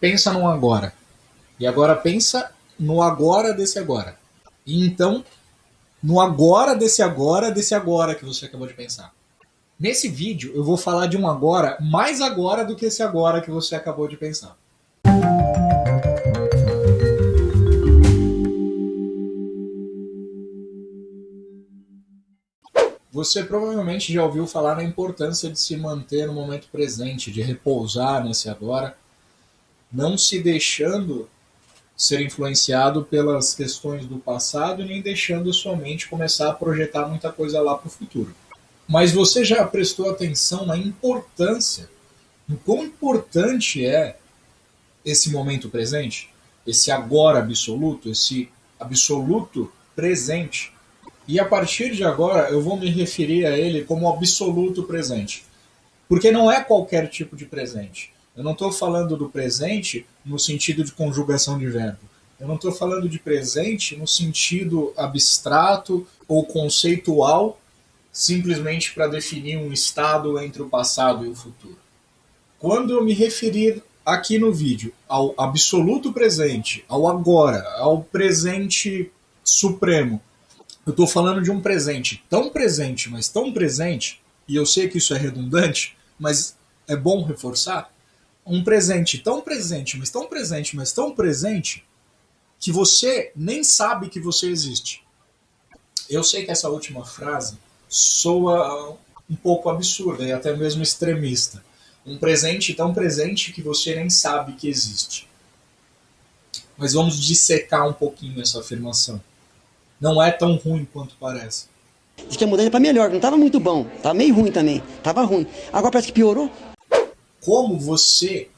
pensa no agora. E agora pensa no agora desse agora. E então, no agora desse agora que você acabou de pensar. Nesse vídeo, eu vou falar de um agora mais agora do que esse agora que você acabou de pensar. Você provavelmente já ouviu falar na importância de se manter no momento presente, de repousar nesse agora, não se deixando ser influenciado pelas questões do passado e nem deixando sua mente começar a projetar muita coisa lá para o futuro. Mas você já prestou atenção na importância, em quão importante é esse momento presente, esse agora absoluto, esse absoluto presente? E a partir de agora eu vou me referir a ele como absoluto presente. Porque não é qualquer tipo de presente. Eu não estou falando do presente no sentido de conjugação de verbo. Eu não estou falando de presente no sentido abstrato ou conceitual, simplesmente para definir um estado entre o passado e o futuro. Quando eu me referir aqui no vídeo ao absoluto presente, ao agora, ao presente supremo, eu estou falando de um presente, mas tão presente, e eu sei que isso é redundante, mas é bom reforçar, um presente tão presente, mas tão presente, mas tão presente, que você nem sabe que você existe. Eu sei que essa última frase soa um pouco absurda e até mesmo extremista. Um presente tão presente que você nem sabe que existe. Mas vamos dissecar um pouquinho essa afirmação. Não é tão ruim quanto parece. Diz que a mudança é para melhor, não estava muito bom, estava meio ruim também, estava ruim. Agora parece que piorou. Como você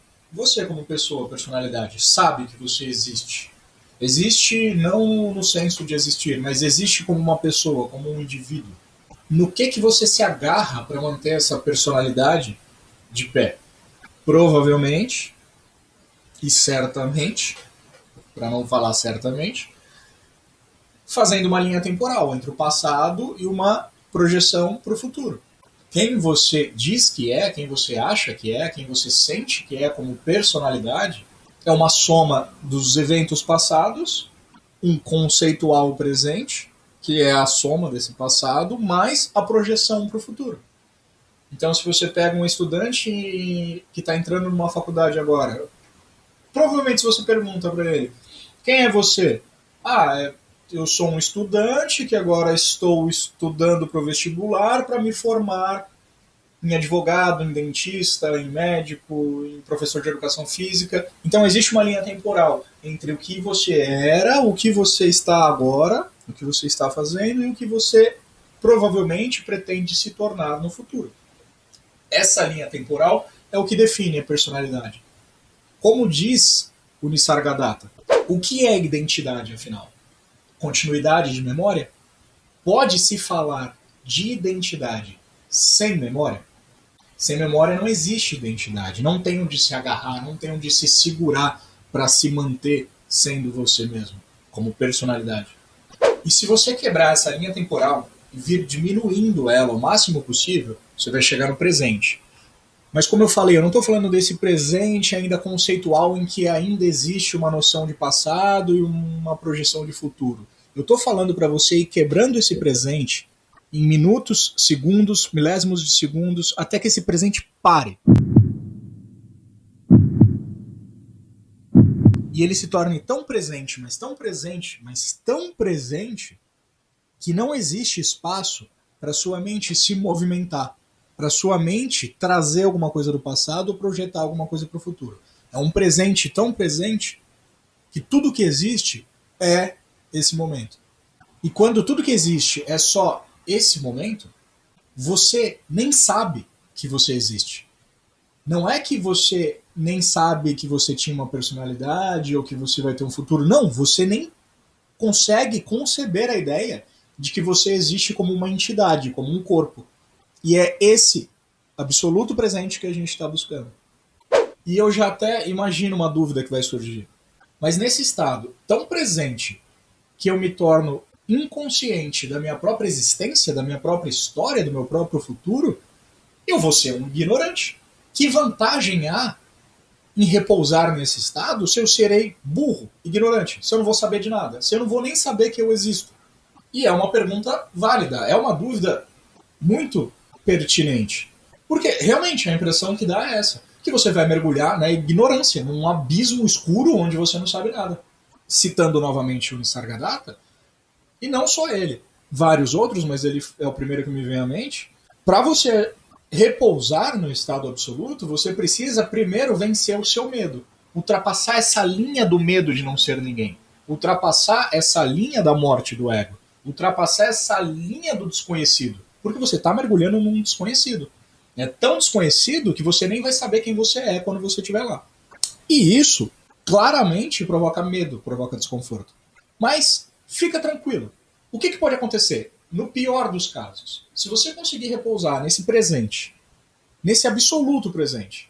como pessoa, personalidade, sabe que você existe? Existe não no senso de existir, mas existe como uma pessoa, como um indivíduo. No que você se agarra para manter essa personalidade de pé? Provavelmente, e certamente, para não falar certamente, fazendo uma linha temporal entre o passado e uma projeção para o futuro. Quem você diz que é, quem você acha que é, quem você sente que é como personalidade, é uma soma dos eventos passados, um conceitual presente, que é a soma desse passado, mais a projeção para o futuro. Então, se você pega um estudante que está entrando numa faculdade agora, provavelmente se você pergunta para ele, quem é você? Eu sou um estudante que agora estou estudando para o vestibular para me formar em advogado, em dentista, em médico, em professor de educação física. Então existe uma linha temporal entre o que você era, o que você está agora, o que você está fazendo e o que você provavelmente pretende se tornar no futuro. Essa linha temporal é o que define a personalidade. Como diz o Nisargadatta, o que é identidade, afinal? Continuidade de memória? Pode-se falar de identidade sem memória? Sem memória não existe identidade, não tem onde se agarrar, não tem onde se segurar para se manter sendo você mesmo, como personalidade. E se você quebrar essa linha temporal e vir diminuindo ela o máximo possível, você vai chegar no presente. Mas como eu falei, eu não estou falando desse presente ainda conceitual em que ainda existe uma noção de passado e uma projeção de futuro. Eu estou falando para você ir quebrando esse presente em minutos, segundos, milésimos de segundos, até que esse presente pare. E ele se torne tão presente, mas tão presente, mas tão presente, que não existe espaço para sua mente se movimentar, para sua mente trazer alguma coisa do passado ou projetar alguma coisa para o futuro. É um presente tão presente que tudo que existe é esse momento. E quando tudo que existe é só esse momento, você nem sabe que você existe. Não é que você nem sabe que você tinha uma personalidade ou que você vai ter um futuro. Não, você nem consegue conceber a ideia de que você existe como uma entidade, como um corpo. E é esse absoluto presente que a gente está buscando. E eu já até imagino uma dúvida que vai surgir. Mas nesse estado tão presente que eu me torno inconsciente da minha própria existência, da minha própria história, do meu próprio futuro, eu vou ser um ignorante. Que vantagem há em repousar nesse estado se eu serei burro, ignorante, se eu não vou saber de nada, se eu não vou nem saber que eu existo? E é uma pergunta válida, é uma dúvida muito pertinente. Porque realmente a impressão que dá é essa, que você vai mergulhar na ignorância, num abismo escuro onde você não sabe nada. Citando novamente o Nisargadatta, e não só ele, vários outros, mas ele é o primeiro que me vem à mente. Para você repousar no estado absoluto, você precisa primeiro vencer o seu medo, ultrapassar essa linha do medo de não ser ninguém, ultrapassar essa linha da morte do ego, ultrapassar essa linha do desconhecido, porque você está mergulhando num desconhecido. É tão desconhecido que você nem vai saber quem você é quando você estiver lá. E isso claramente provoca medo, provoca desconforto. Mas fica tranquilo. O que pode acontecer? No pior dos casos, se você conseguir repousar nesse presente, nesse absoluto presente,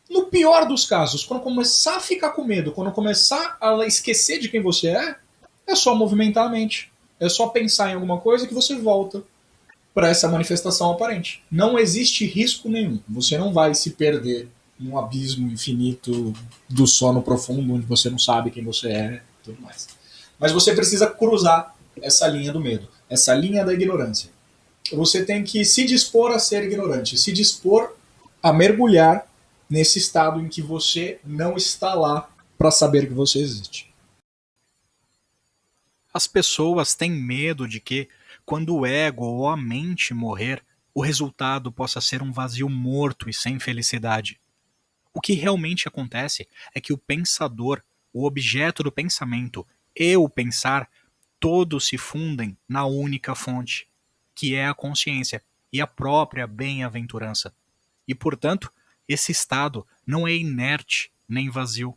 no pior dos casos, quando começar a ficar com medo, quando começar a esquecer de quem você é só movimentar a mente. É só pensar em alguma coisa que você volta para essa manifestação aparente. Não existe risco nenhum. Você não vai se perder num abismo infinito do sono profundo, onde você não sabe quem você é e tudo mais. Mas você precisa cruzar essa linha do medo, essa linha da ignorância. Você tem que se dispor a ser ignorante, se dispor a mergulhar nesse estado em que você não está lá para saber que você existe. As pessoas têm medo de que, quando o ego ou a mente morrer, o resultado possa ser um vazio morto e sem felicidade. O que realmente acontece é que o pensador, o objeto do pensamento e o pensar, todos se fundem na única fonte, que é a consciência e a própria bem-aventurança. E, portanto, esse estado não é inerte nem vazio.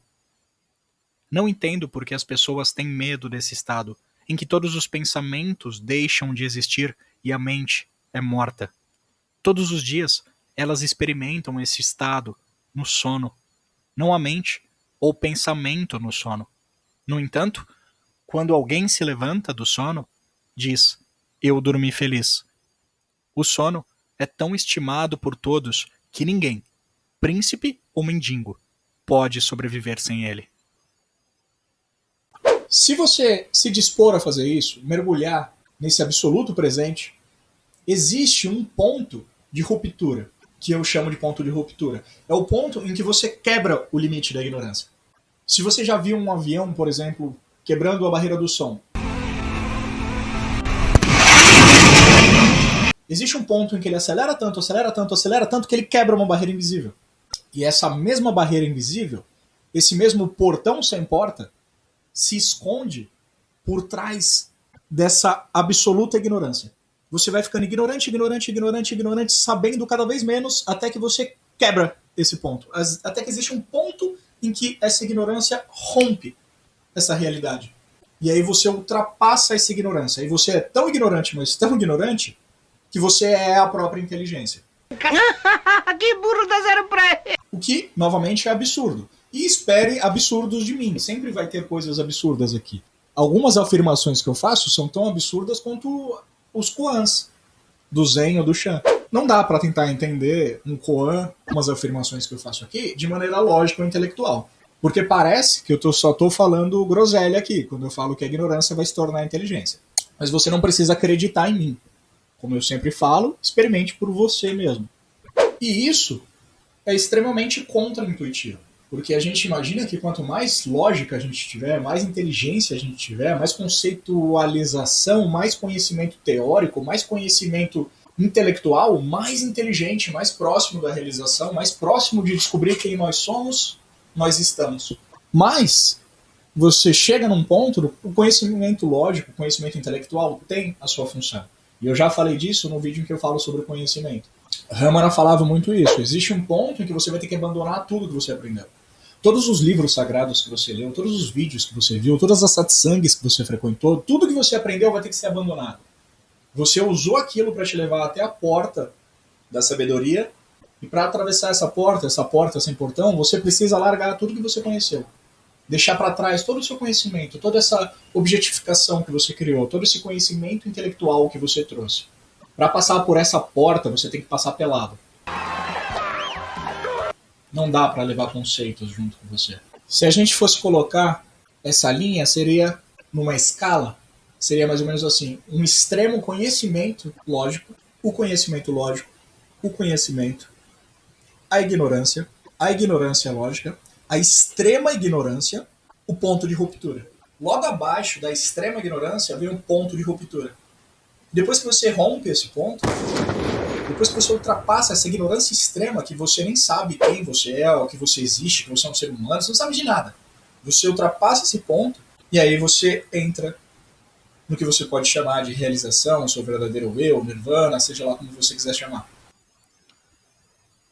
Não entendo por que as pessoas têm medo desse estado, em que todos os pensamentos deixam de existir e a mente é morta. Todos os dias, elas experimentam esse estado no sono, não a mente ou pensamento no sono. No entanto, quando alguém se levanta do sono, diz: eu dormi feliz. O sono é tão estimado por todos que ninguém, príncipe ou mendigo, pode sobreviver sem ele. Se você se dispor a fazer isso, mergulhar nesse absoluto presente, existe um ponto de ruptura, que eu chamo de ponto de ruptura. É o ponto em que você quebra o limite da ignorância. Se você já viu um avião, por exemplo, quebrando a barreira do som, existe um ponto em que ele acelera tanto, acelera tanto, acelera tanto, que ele quebra uma barreira invisível. E essa mesma barreira invisível, esse mesmo portão sem porta, se esconde por trás dessa absoluta ignorância. Você vai ficando ignorante, ignorante, ignorante, ignorante, sabendo cada vez menos, até que você quebra esse ponto. Até que existe um ponto em que essa ignorância rompe essa realidade. E aí você ultrapassa essa ignorância. E você é tão ignorante, mas tão ignorante, que você é a própria inteligência. Que burro, dá zero pra ele! O que, novamente, é absurdo. E espere absurdos de mim. Sempre vai ter coisas absurdas aqui. Algumas afirmações que eu faço são tão absurdas quanto os koans do Zen ou do Chan. Não dá para tentar entender um koan, umas afirmações que eu faço aqui, de maneira lógica ou intelectual. Porque parece que eu só estou falando groselha aqui, quando eu falo que a ignorância vai se tornar inteligência. Mas você não precisa acreditar em mim. Como eu sempre falo, experimente por você mesmo. E isso é extremamente contra-intuitivo. Porque a gente imagina que quanto mais lógica a gente tiver, mais inteligência a gente tiver, mais conceitualização, mais conhecimento teórico, mais conhecimento intelectual, mais inteligente, mais próximo da realização, mais próximo de descobrir quem nós somos, nós estamos. Mas você chega num ponto, o conhecimento lógico, o conhecimento intelectual tem a sua função. E eu já falei disso no vídeo em que eu falo sobre o conhecimento. Ramana falava muito isso. Existe um ponto em que você vai ter que abandonar tudo que você aprendeu. Todos os livros sagrados que você leu, todos os vídeos que você viu, todas as satsangs que você frequentou, tudo que você aprendeu vai ter que ser abandonado. Você usou aquilo para te levar até a porta da sabedoria, e para atravessar essa porta sem portão, você precisa largar tudo que você conheceu. Deixar para trás todo o seu conhecimento, toda essa objetificação que você criou, todo esse conhecimento intelectual que você trouxe. Para passar por essa porta, você tem que passar pelado. Não dá para levar conceitos junto com você. Se a gente fosse colocar essa linha, seria numa escala, seria mais ou menos assim, um extremo conhecimento lógico, o conhecimento lógico, o conhecimento, a ignorância lógica, a extrema ignorância, o ponto de ruptura. Logo abaixo da extrema ignorância vem um ponto de ruptura. Depois que você rompe esse ponto, depois que você ultrapassa essa ignorância extrema, que você nem sabe quem você é, ou que você existe, que você é um ser humano, você não sabe de nada. Você ultrapassa esse ponto, e aí você entra no que você pode chamar de realização, seu verdadeiro eu, nirvana, seja lá como você quiser chamar.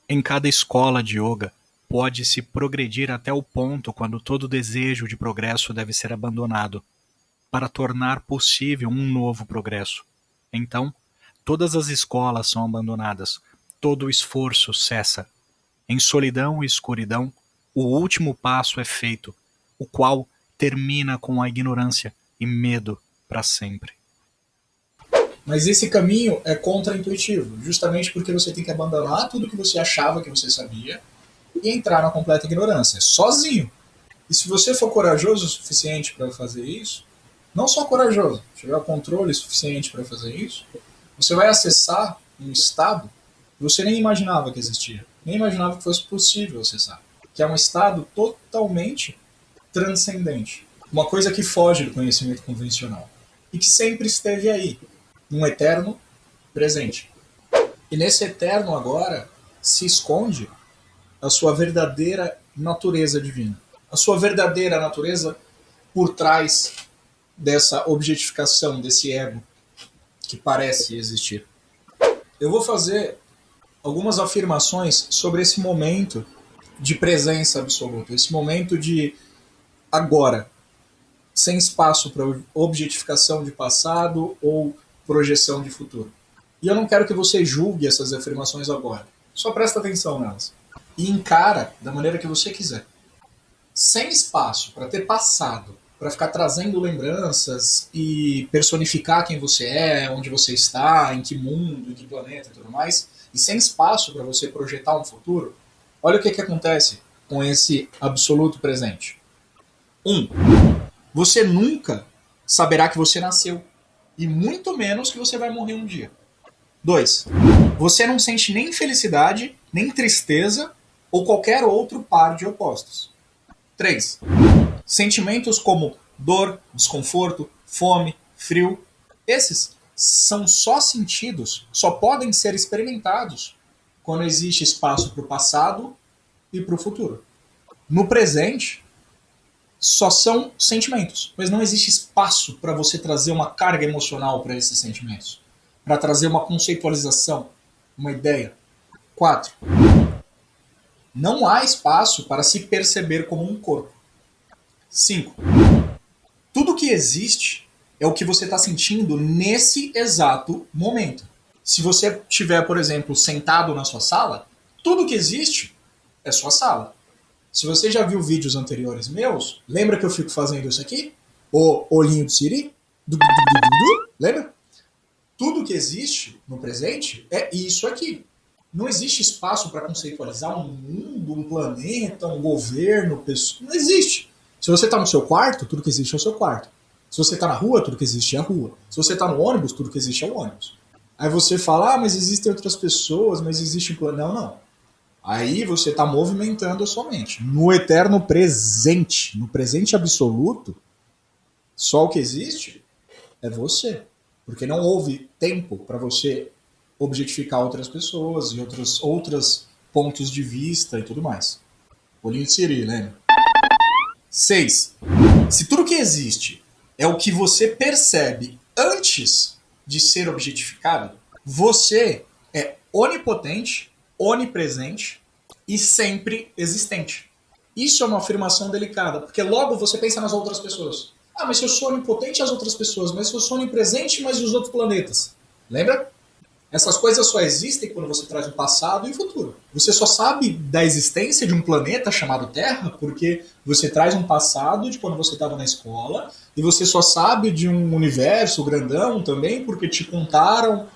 Em cada escola de yoga, pode-se progredir até o ponto quando todo desejo de progresso deve ser abandonado, para tornar possível um novo progresso. Então, todas as escolas são abandonadas, todo o esforço cessa. Em solidão e escuridão, o último passo é feito, o qual termina com a ignorância e medo para sempre. Mas esse caminho é contraintuitivo, justamente porque você tem que abandonar tudo que você achava que você sabia e entrar na completa ignorância, sozinho. E se você for corajoso o suficiente para fazer isso, não só corajoso, tiver controle suficiente para fazer isso, você vai acessar um estado que você nem imaginava que existia, nem imaginava que fosse possível acessar, que é um estado totalmente transcendente, uma coisa que foge do conhecimento convencional e que sempre esteve aí, num eterno presente. E nesse eterno agora se esconde a sua verdadeira natureza divina, a sua verdadeira natureza por trás dessa objetificação, desse ego que parece existir. Eu vou fazer algumas afirmações sobre esse momento de presença absoluta, esse momento de agora, sem espaço para objetificação de passado ou projeção de futuro. E eu não quero que você julgue essas afirmações agora. Só presta atenção nelas. E encara da maneira que você quiser. Sem espaço para ter passado, para ficar trazendo lembranças e personificar quem você é, onde você está, em que mundo, em que planeta e tudo mais, e sem espaço para você projetar um futuro, olha o que acontece com esse absoluto presente. 1. Você nunca saberá que você nasceu, e muito menos que você vai morrer um dia. 2. Você não sente nem felicidade, nem tristeza, ou qualquer outro par de opostos. 3. Sentimentos como dor, desconforto, fome, frio, esses são só sentidos, só podem ser experimentados quando existe espaço para o passado e para o futuro. No presente, só são sentimentos, mas não existe espaço para você trazer uma carga emocional para esses sentimentos, para trazer uma conceitualização, uma ideia. 4. Não há espaço para se perceber como um corpo. 5. Tudo que existe é o que você está sentindo nesse exato momento. Se você estiver, por exemplo, sentado na sua sala, tudo que existe é sua sala. Se você já viu vídeos anteriores meus, lembra que eu fico fazendo isso aqui? O olhinho de Siri? Lembra? Tudo que existe no presente é isso aqui. Não existe espaço para conceitualizar um mundo, um planeta, um governo, pessoa. Não existe. Se você está no seu quarto, tudo que existe é o seu quarto. Se você está na rua, tudo que existe é a rua. Se você está no ônibus, tudo que existe é o ônibus. Aí você fala, mas existem outras pessoas, mas existe um planeta. Não. Aí você está movimentando a sua mente. No eterno presente, no presente absoluto, só o que existe é você. Porque não houve tempo para você objetificar outras pessoas e outros pontos de vista e tudo mais. Olhinho de Siri, lembra? 6. Se tudo que existe é o que você percebe antes de ser objetificado, você é onipotente, onipresente e sempre existente. Isso é uma afirmação delicada, porque logo você pensa nas outras pessoas. Mas se eu sou onipotente, as outras pessoas, mas se eu sou onipresente, mas os outros planetas. Lembra? Essas coisas só existem quando você traz o passado e o futuro. Você só sabe da existência de um planeta chamado Terra porque você traz um passado de quando você estava na escola, e você só sabe de um universo grandão também porque te contaram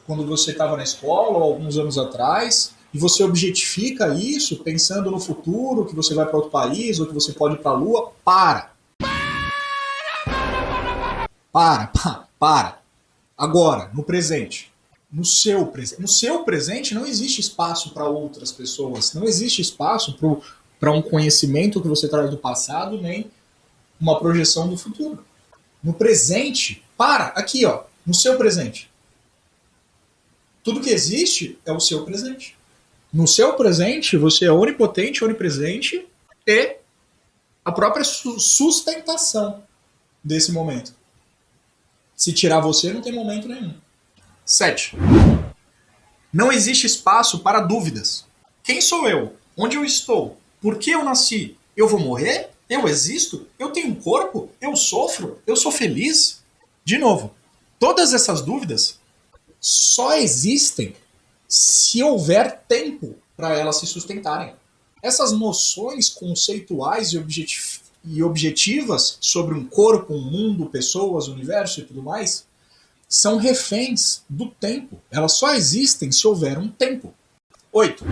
quando você estava na escola ou alguns anos atrás, e você objetifica isso pensando no futuro, que você vai para outro país ou que você pode ir para a Lua, para. Para. Agora, no presente. No seu presente não existe espaço para outras pessoas, não existe espaço para um conhecimento que você traz do passado, nem uma projeção do futuro. No presente, aqui, ó, no seu presente. Tudo que existe é o seu presente. No seu presente, você é onipotente, onipresente e a própria sustentação desse momento. Se tirar você, não tem momento nenhum. 7. Não existe espaço para dúvidas. Quem sou eu? Onde eu estou? Por que eu nasci? Eu vou morrer? Eu existo? Eu tenho um corpo? Eu sofro? Eu sou feliz? De novo, todas essas dúvidas só existem se houver tempo para elas se sustentarem. Essas noções conceituais e objetivas sobre um corpo, um mundo, pessoas, universo e tudo mais, são reféns do tempo. Elas só existem se houver um tempo. 8.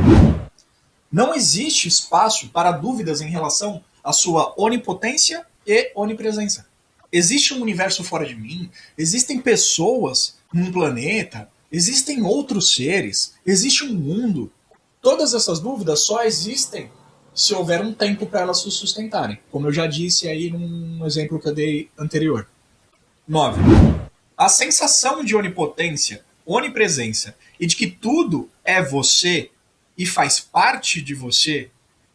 Não existe espaço para dúvidas em relação à sua onipotência e onipresença. Existe um universo fora de mim, existem pessoas num planeta, existem outros seres, existe um mundo. Todas essas dúvidas só existem se houver um tempo para elas se sustentarem, como eu já disse aí num exemplo que eu dei anterior. 9. A sensação de onipotência, onipresença e de que tudo é você e faz parte de você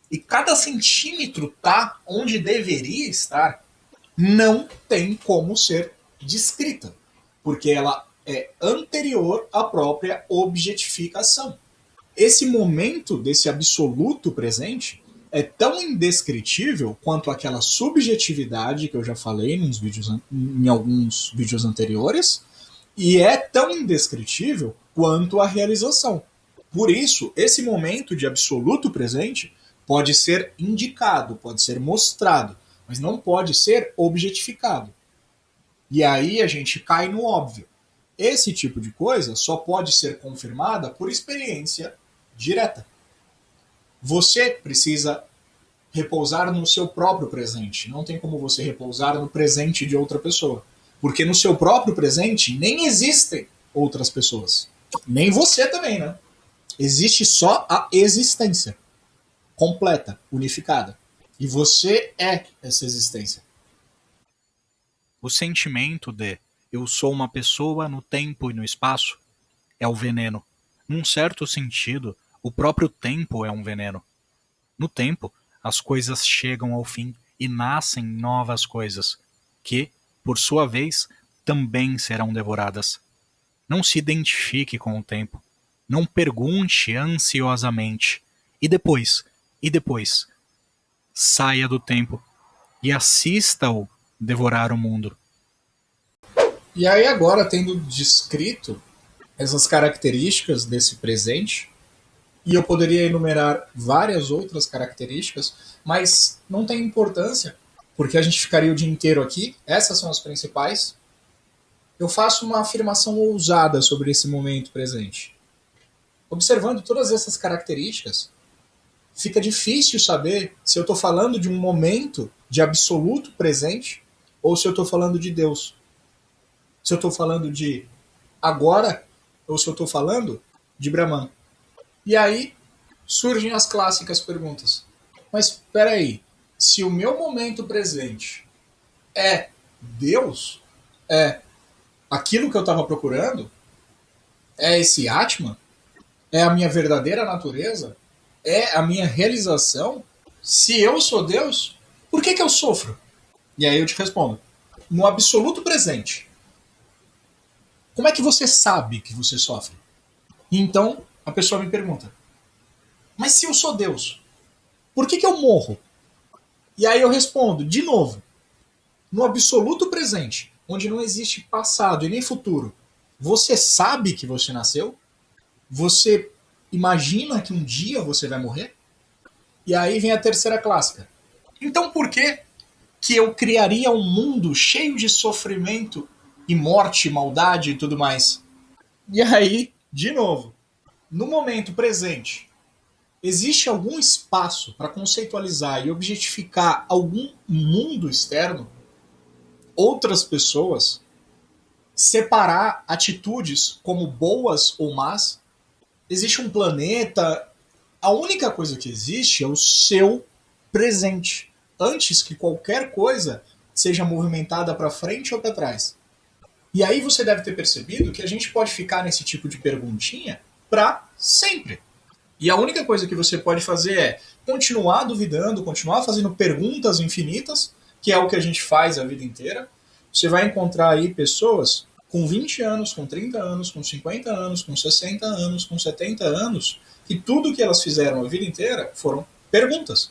e cada centímetro tá onde deveria estar, não tem como ser descrita, porque ela é anterior à própria objetificação. Esse momento desse absoluto presente é tão indescritível quanto aquela subjetividade que eu já falei em alguns vídeos anteriores, e é tão indescritível quanto a realização. Por isso, esse momento de absoluto presente pode ser indicado, pode ser mostrado, mas não pode ser objetificado. E aí a gente cai no óbvio. Esse tipo de coisa só pode ser confirmada por experiência direta. Você precisa repousar no seu próprio presente. Não tem como você repousar no presente de outra pessoa. Porque no seu próprio presente nem existem outras pessoas. Nem você também, né? Existe só a existência. Completa, unificada. E você é essa existência. O sentimento de eu sou uma pessoa no tempo e no espaço é o veneno. Num certo sentido, o próprio tempo é um veneno. No tempo, as coisas chegam ao fim e nascem novas coisas, que, por sua vez, também serão devoradas. Não se identifique com o tempo. Não pergunte ansiosamente. E depois, saia do tempo e assista-o devorar o mundo. E aí agora, tendo descrito essas características desse presente, e eu poderia enumerar várias outras características, mas não tem importância, porque a gente ficaria o dia inteiro aqui, essas são as principais. Eu faço uma afirmação ousada sobre esse momento presente. Observando todas essas características, fica difícil saber se eu estou falando de um momento de absoluto presente ou se eu estou falando de Deus. Se eu estou falando de agora ou se eu estou falando de Brahman. E aí surgem as clássicas perguntas. Mas espera aí, se o meu momento presente é Deus, é aquilo que eu estava procurando, é esse Atman, é a minha verdadeira natureza, é a minha realização, se eu sou Deus, por que eu sofro? E aí eu te respondo, no absoluto presente, como é que você sabe que você sofre? E então a pessoa me pergunta, mas se eu sou Deus, por que eu morro? E aí eu respondo, de novo, no absoluto presente, onde não existe passado e nem futuro, você sabe que você nasceu? Você imagina que um dia você vai morrer? E aí vem a terceira clássica. Então por que eu criaria um mundo cheio de sofrimento e morte, maldade e tudo mais? E aí, de novo, no momento presente, existe algum espaço para conceitualizar e objetificar algum mundo externo, outras pessoas, separar atitudes como boas ou más? Existe um planeta. A única coisa que existe é o seu presente, antes que qualquer coisa seja movimentada para frente ou para trás. E aí você deve ter percebido que a gente pode ficar nesse tipo de perguntinha para sempre. E a única coisa que você pode fazer é continuar duvidando, continuar fazendo perguntas infinitas, que é o que a gente faz a vida inteira. Você vai encontrar aí pessoas com 20 anos, com 30 anos, com 50 anos, com 60 anos, com 70 anos, que tudo que elas fizeram a vida inteira foram perguntas.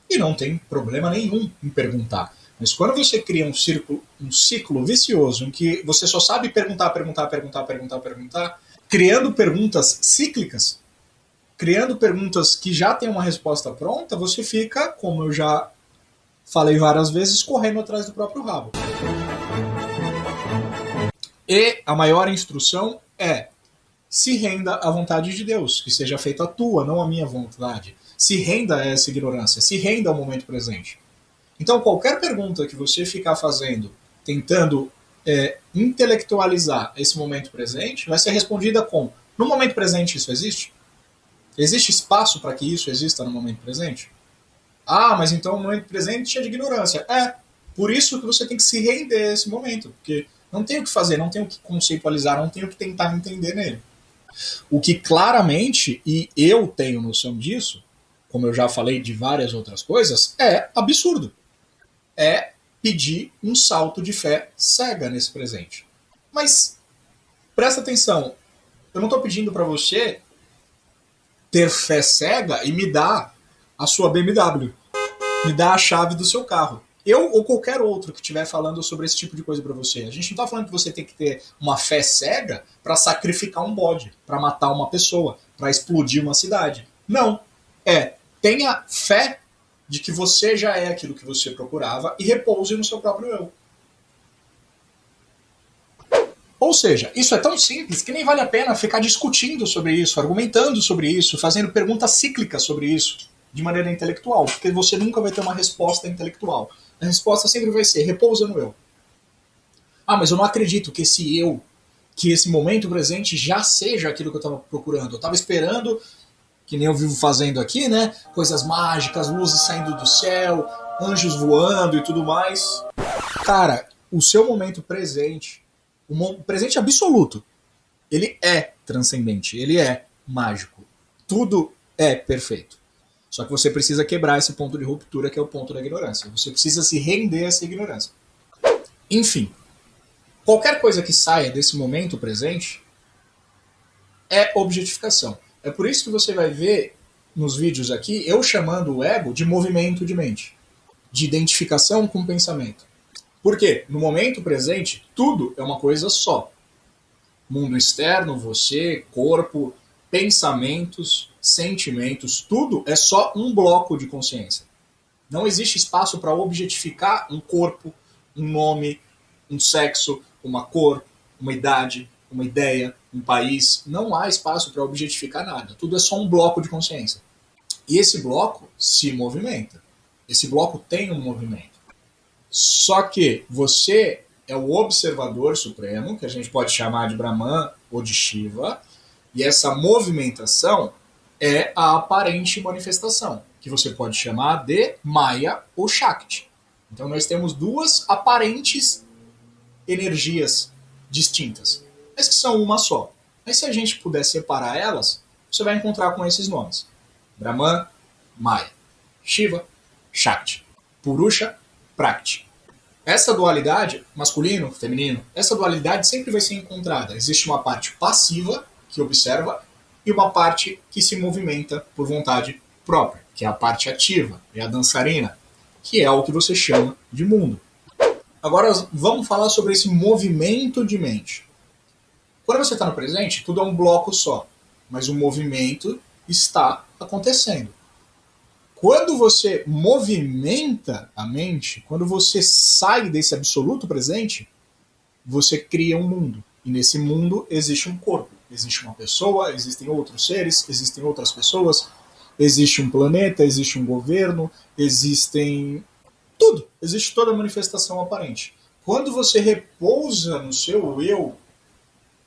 E não tem problema nenhum em perguntar. Mas quando você cria um ciclo vicioso em que você só sabe perguntar, criando perguntas cíclicas, criando perguntas que já têm uma resposta pronta, você fica, como eu já falei várias vezes, correndo atrás do próprio rabo. E a maior instrução é: se renda à vontade de Deus, que seja feita a tua, não a minha vontade. Se renda a essa ignorância, se renda ao momento presente. Então, qualquer pergunta que você ficar fazendo, tentando intelectualizar esse momento presente, vai ser respondida com: no momento presente isso existe? Existe espaço para que isso exista no momento presente? Ah, mas então o momento presente é de ignorância. Por isso que você tem que se render a esse momento, porque não tem o que fazer, não tem o que conceitualizar, não tem o que tentar entender nele. O que claramente, e eu tenho noção disso, como eu já falei de várias outras coisas, é absurdo. É pedir um salto de fé cega nesse presente. Mas, presta atenção, eu não estou pedindo para você ter fé cega e me dar a sua BMW, me dar a chave do seu carro. Eu ou qualquer outro que estiver falando sobre esse tipo de coisa para você. A gente não está falando que você tem que ter uma fé cega para sacrificar um bode, para matar uma pessoa, para explodir uma cidade. Não. Tenha fé de que você já é aquilo que você procurava e repouse no seu próprio eu. Ou seja, isso é tão simples que nem vale a pena ficar discutindo sobre isso, argumentando sobre isso, fazendo perguntas cíclicas sobre isso, de maneira intelectual, porque você nunca vai ter uma resposta intelectual. A resposta sempre vai ser: repousa no eu. Ah, mas eu não acredito que esse eu, que esse momento presente já seja aquilo que eu estava procurando. Eu estava esperando, que nem eu vivo fazendo aqui, né? Coisas mágicas, luzes saindo do céu, anjos voando e tudo mais. Cara, o seu momento presente, o presente absoluto, ele é transcendente, ele é mágico. Tudo é perfeito. Só que você precisa quebrar esse ponto de ruptura, que é o ponto da ignorância. Você precisa se render a essa ignorância. Enfim, qualquer coisa que saia desse momento presente é objetificação. É por isso que você vai ver nos vídeos aqui eu chamando o ego de movimento de mente, de identificação com o pensamento. Por quê? No momento presente, tudo é uma coisa só. Mundo externo, você, corpo, pensamentos, sentimentos, tudo é só um bloco de consciência. Não existe espaço para objetificar um corpo, um nome, um sexo, uma cor, uma idade, uma ideia, um país. Não há espaço para objetificar nada. Tudo é só um bloco de consciência. E esse bloco se movimenta. Esse bloco tem um movimento. Só que você é o observador supremo, que a gente pode chamar de Brahman ou de Shiva, e essa movimentação é a aparente manifestação, que você pode chamar de Maya ou Shakti. Então nós temos duas aparentes energias distintas, mas que são uma só. Mas se a gente puder separar elas, você vai encontrar com esses nomes: Brahman, Maya; Shiva, Shakti; Purusha, Prakriti. Essa dualidade, masculino, feminino, essa dualidade sempre vai ser encontrada. Existe uma parte passiva, que observa, e uma parte que se movimenta por vontade própria, que é a parte ativa, é a dançarina, que é o que você chama de mundo. Agora vamos falar sobre esse movimento de mente. Quando você está no presente, tudo é um bloco só, mas o movimento está acontecendo. Quando você movimenta a mente, quando você sai desse absoluto presente, você cria um mundo. E nesse mundo existe um corpo, existe uma pessoa, existem outros seres, existem outras pessoas, Existe um planeta, existe um governo, existem tudo, existe toda a manifestação aparente. Quando você repousa no seu eu,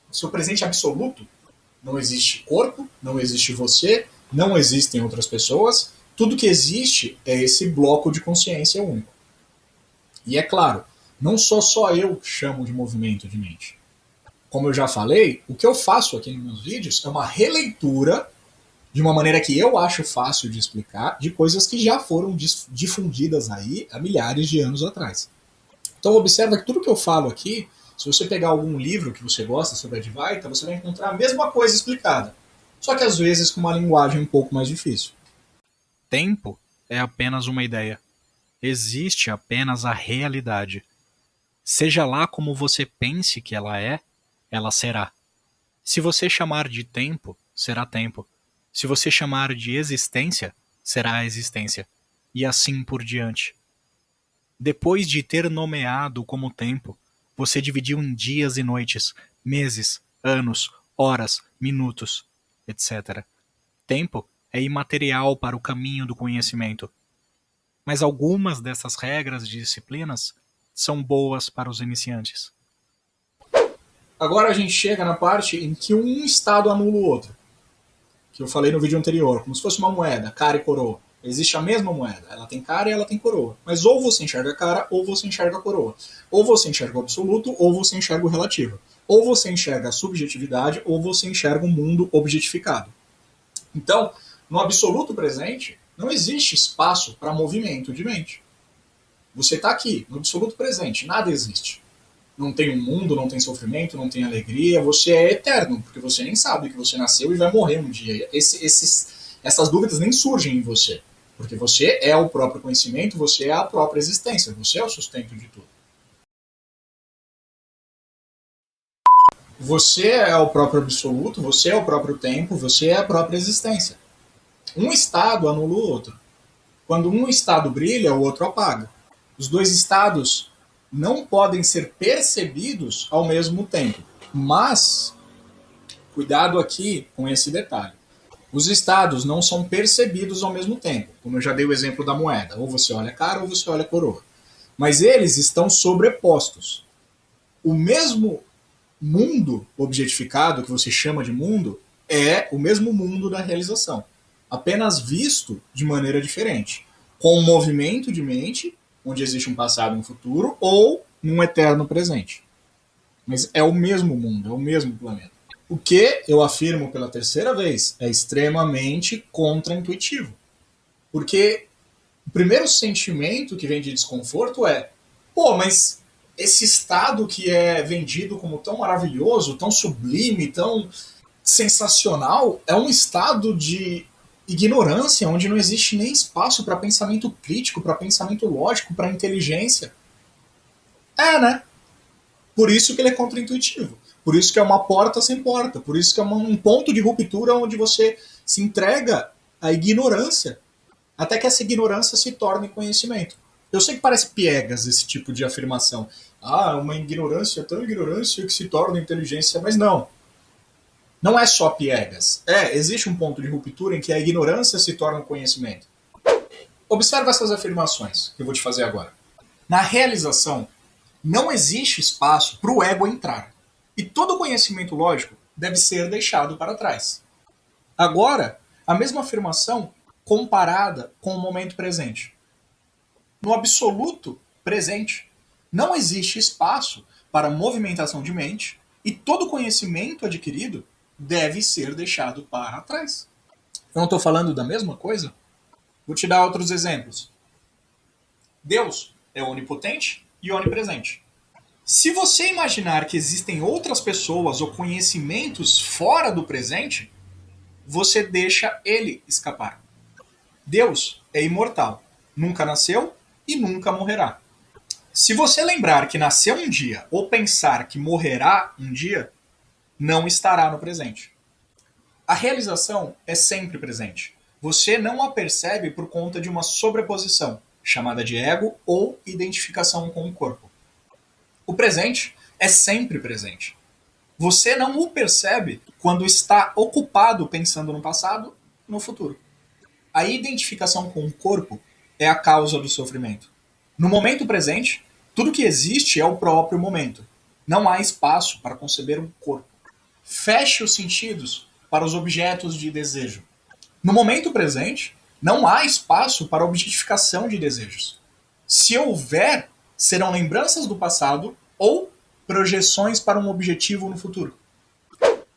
no seu presente absoluto, não existe corpo, não existe você, não existem outras pessoas, tudo que existe é esse bloco de consciência único. E é claro, não só eu chamo de movimento de mente. Como eu já falei, o que eu faço aqui nos meus vídeos é uma releitura de uma maneira que eu acho fácil de explicar, de coisas que já foram difundidas aí há milhares de anos atrás. Então observa que tudo que eu falo aqui, se você pegar algum livro que você gosta sobre Advaita, você vai encontrar a mesma coisa explicada, só que às vezes com uma linguagem um pouco mais difícil. Tempo é apenas uma ideia. Existe apenas a realidade. Seja lá como você pense que ela será. Se você chamar de tempo, será tempo. Se você chamar de existência, será a existência. E assim por diante. Depois de ter nomeado como tempo, você dividiu em dias e noites, meses, anos, horas, minutos, etc. Tempo é imaterial para o caminho do conhecimento. Mas algumas dessas regras de disciplinas são boas para os iniciantes. Agora a gente chega na parte em que um estado anula o outro. Que eu falei no vídeo anterior, como se fosse uma moeda, cara e coroa. Existe a mesma moeda, ela tem cara e ela tem coroa. Mas ou você enxerga a cara, ou você enxerga a coroa. Ou você enxerga o absoluto, ou você enxerga o relativo. Ou você enxerga a subjetividade, ou você enxerga o mundo objetificado. Então, no absoluto presente, não existe espaço para movimento de mente. Você está aqui, no absoluto presente, nada existe. Não tem um mundo, não tem sofrimento, não tem alegria, você é eterno, porque você nem sabe que você nasceu e vai morrer um dia. Essas dúvidas nem surgem em você, porque você é o próprio conhecimento, você é a própria existência, você é o sustento de tudo. Você é o próprio absoluto, você é o próprio tempo, você é a própria existência. Um estado anula o outro. Quando um estado brilha, o outro apaga. Os dois estados não podem ser percebidos ao mesmo tempo. Mas, cuidado aqui com esse detalhe. Os estados não são percebidos ao mesmo tempo, como eu já dei o exemplo da moeda. Ou você olha a cara ou você olha a coroa. Mas eles estão sobrepostos. O mesmo mundo objetificado, que você chama de mundo, é o mesmo mundo da realização. Apenas visto de maneira diferente. Com um movimento de mente, onde existe um passado e um futuro, ou num eterno presente. Mas é o mesmo mundo, é o mesmo planeta. O que, eu afirmo pela terceira vez, é extremamente contraintuitivo. Porque o primeiro sentimento que vem de desconforto é: pô, mas esse estado que é vendido como tão maravilhoso, tão sublime, tão sensacional, é um estado de ignorância, onde não existe nem espaço para pensamento crítico, para pensamento lógico, para inteligência. É, né? Por isso que ele é contraintuitivo. Por isso que é uma porta sem porta. Por isso que é um ponto de ruptura onde você se entrega à ignorância, até que essa ignorância se torne conhecimento. Eu sei que parece piegas esse tipo de afirmação. Ah, uma ignorância, tão ignorância que se torna inteligência. Mas não. Não é só piegas. Existe um ponto de ruptura em que a ignorância se torna conhecimento. Observa essas afirmações que eu vou te fazer agora. Na realização, não existe espaço para o ego entrar. E todo conhecimento lógico deve ser deixado para trás. Agora, a mesma afirmação comparada com o momento presente. No absoluto presente, não existe espaço para movimentação de mente e todo conhecimento adquirido deve ser deixado para trás. Eu não estou falando da mesma coisa? Vou te dar outros exemplos. Deus é onipotente e onipresente. Se você imaginar que existem outras pessoas ou conhecimentos fora do presente, você deixa ele escapar. Deus é imortal, nunca nasceu e nunca morrerá. Se você lembrar que nasceu um dia ou pensar que morrerá um dia, não estará no presente. A realização é sempre presente. Você não a percebe por conta de uma sobreposição, chamada de ego ou identificação com o corpo. O presente é sempre presente. Você não o percebe quando está ocupado pensando no passado e no futuro. A identificação com o corpo é a causa do sofrimento. No momento presente, tudo que existe é o próprio momento. Não há espaço para conceber um corpo. Feche os sentidos para os objetos de desejo. No momento presente, não há espaço para a objetificação de desejos. Se houver, serão lembranças do passado ou projeções para um objetivo no futuro.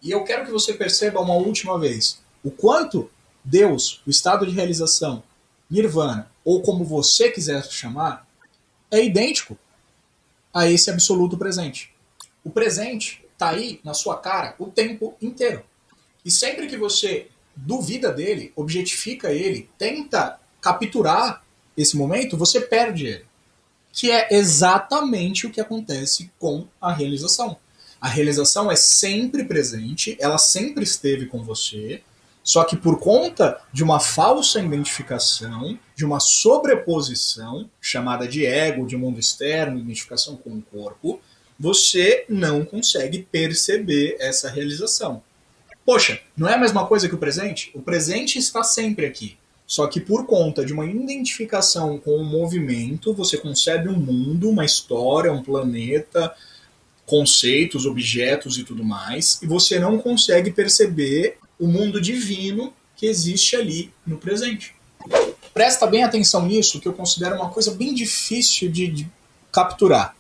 E eu quero que você perceba uma última vez o quanto Deus, o estado de realização, Nirvana, ou como você quiser chamar, é idêntico a esse absoluto presente. O presente está aí na sua cara o tempo inteiro. E sempre que você duvida dele, objetifica ele, tenta capturar esse momento, você perde ele. Que é exatamente o que acontece com a realização. A realização é sempre presente, ela sempre esteve com você, só que por conta de uma falsa identificação, de uma sobreposição, chamada de ego, de mundo externo, identificação com o corpo, você não consegue perceber essa realização. Poxa, não é a mesma coisa que o presente? O presente está sempre aqui. Só que por conta de uma identificação com o movimento, você concebe um mundo, uma história, um planeta, conceitos, objetos e tudo mais, e você não consegue perceber o mundo divino que existe ali no presente. Presta bem atenção nisso, que eu considero uma coisa bem difícil de capturar,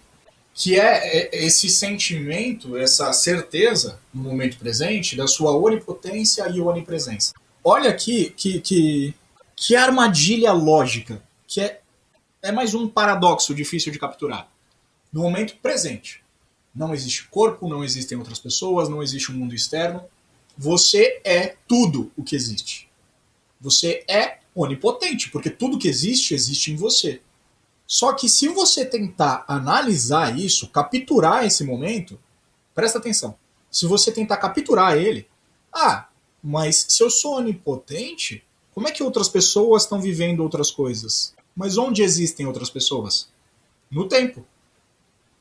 que é esse sentimento, essa certeza no momento presente da sua onipotência e onipresença. Olha aqui que armadilha lógica, que é mais um paradoxo difícil de capturar. No momento presente, não existe corpo, não existem outras pessoas, não existe um mundo externo. Você é tudo o que existe. Você é onipotente, porque tudo que existe, existe em você. Só que se você tentar analisar isso, capturar esse momento, presta atenção. Se você tentar capturar ele, mas se eu sou onipotente, como é que outras pessoas estão vivendo outras coisas? Mas onde existem outras pessoas? No tempo.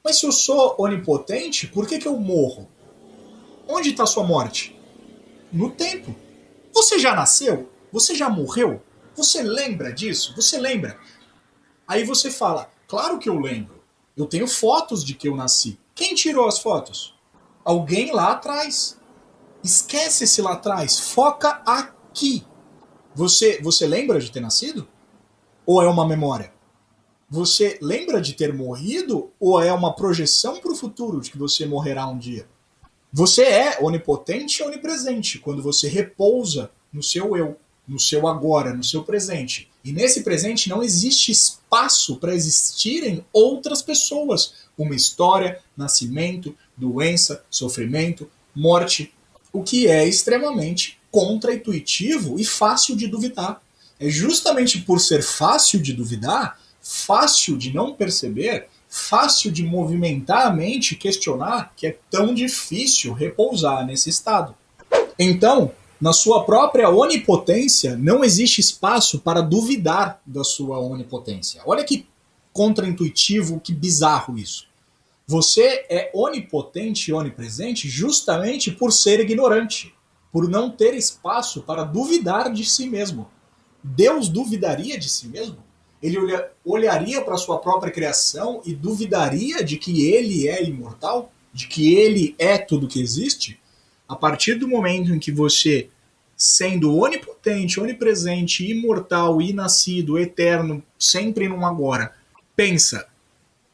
Mas se eu sou onipotente, por que eu morro? Onde está a sua morte? No tempo. Você já nasceu? Você já morreu? Você lembra disso? Você lembra? Aí você fala, claro que eu lembro. Eu tenho fotos de que eu nasci. Quem tirou as fotos? Alguém lá atrás. Esquece esse lá atrás. Foca aqui. Você lembra de ter nascido? Ou é uma memória? Você lembra de ter morrido? Ou é uma projeção para o futuro de que você morrerá um dia? Você é onipotente e onipresente quando você repousa no seu eu, no seu agora, no seu presente. E nesse presente não existe espaço para existirem outras pessoas. Uma história, nascimento, doença, sofrimento, morte. O que é extremamente contra-intuitivo e fácil de duvidar. É justamente por ser fácil de duvidar, fácil de não perceber, fácil de movimentar a mente e questionar, que é tão difícil repousar nesse estado. Então, na sua própria onipotência, não existe espaço para duvidar da sua onipotência. Olha que contra-intuitivo, que bizarro isso. Você é onipotente e onipresente justamente por ser ignorante, por não ter espaço para duvidar de si mesmo. Deus duvidaria de si mesmo? Ele olharia para a sua própria criação e duvidaria de que ele é imortal? De que ele é tudo que existe? A partir do momento em que você, sendo onipotente, onipresente, imortal, inascido, eterno, sempre num agora, pensa,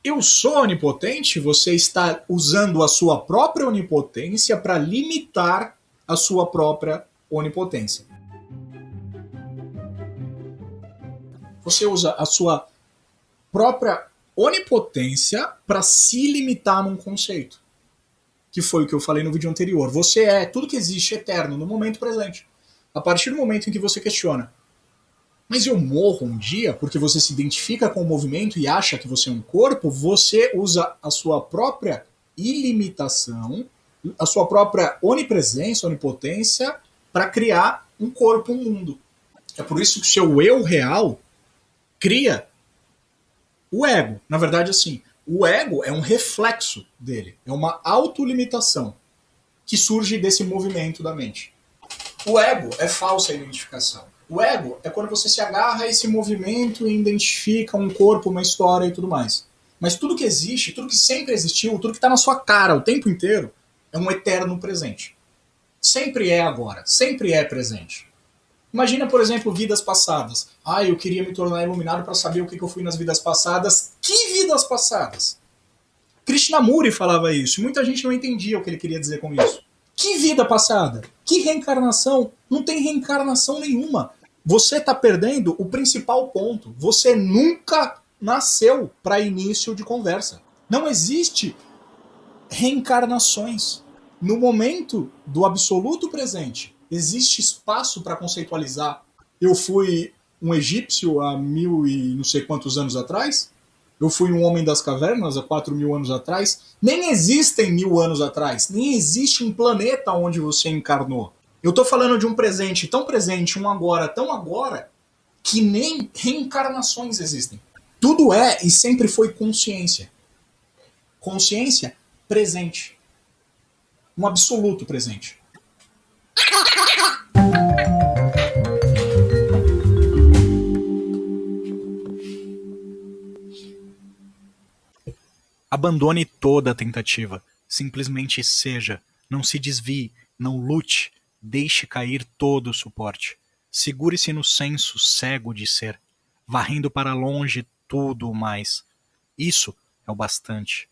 eu sou onipotente, você está usando a sua própria onipotência para limitar a sua própria onipotência. Você usa a sua própria onipotência para se limitar num conceito. Que foi o que eu falei no vídeo anterior. Você é tudo que existe eterno no momento presente. A partir do momento em que você questiona, mas eu morro um dia porque você se identifica com o movimento e acha que você é um corpo, você usa a sua própria ilimitação, a sua própria onipresença, onipotência, para criar um corpo, um mundo. É por isso que o seu eu real cria o ego. Na verdade, assim, o ego é um reflexo dele, é uma autolimitação que surge desse movimento da mente. O ego é falsa identificação. O ego é quando você se agarra a esse movimento e identifica um corpo, uma história e tudo mais. Mas tudo que existe, tudo que sempre existiu, tudo que está na sua cara o tempo inteiro, é um eterno presente. Sempre é agora, sempre é presente. Imagina, por exemplo, vidas passadas. Ah, eu queria me tornar iluminado para saber o que eu fui nas vidas passadas. Que vidas passadas? Krishnamurti falava isso, e muita gente não entendia o que ele queria dizer com isso. Que vida passada? Que reencarnação? Não tem reencarnação nenhuma. Você está perdendo o principal ponto. Você nunca nasceu para início de conversa. Não existe reencarnações. No momento do absoluto presente, existe espaço para conceitualizar. Eu fui um egípcio há 1000 e não sei quantos anos atrás. Eu fui um homem das cavernas há 4.000 anos atrás. Nem existem 1000 anos atrás. Nem existe um planeta onde você encarnou. Eu estou falando de um presente, um agora, tão agora, que nem reencarnações existem. Tudo é e sempre foi consciência. Consciência presente. Um absoluto presente. Abandone toda a tentativa. Simplesmente seja. Não se desvie. Não lute. Deixe cair todo o suporte. Segure-se no senso cego de ser, varrendo para longe tudo o mais. Isso é o bastante.